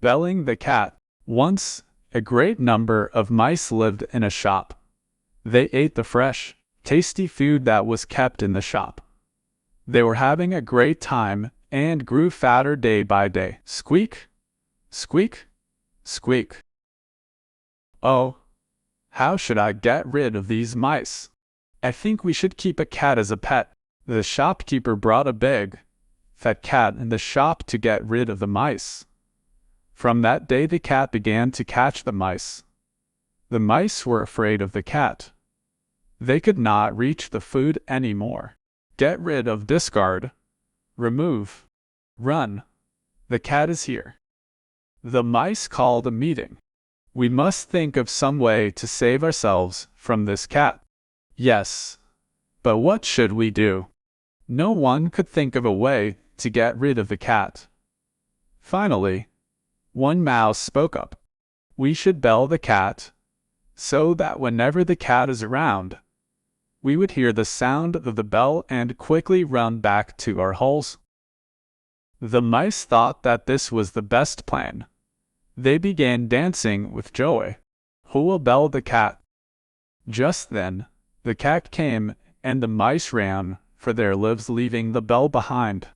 Belling the cat. Once, a great number of mice lived in a shop. They ate the fresh, tasty food that was kept in the shop. They were having a great time and grew fatter day by day. Squeak, squeak, squeak. Oh, how should I get rid of these mice? I think we should keep a cat as a pet. The shopkeeper brought a big, fat cat in the shop to get rid of the mice. From that day the cat began to catch the mice. The mice were afraid of the cat. They could not reach the food anymore. Get rid of, discard, remove, run. The cat is here. The mice called a meeting. We must think of some way to save ourselves from this cat. Yes, but what should we do? No one could think of a way to get rid of the cat. Finally, one mouse spoke up. We should bell the cat, so that whenever the cat is around, we would hear the sound of the bell and quickly run back to our holes. The mice thought that this was the best plan. They began dancing with joy. Who will bell the cat? Just then, the cat came, and the mice ran for their lives, leaving the bell behind.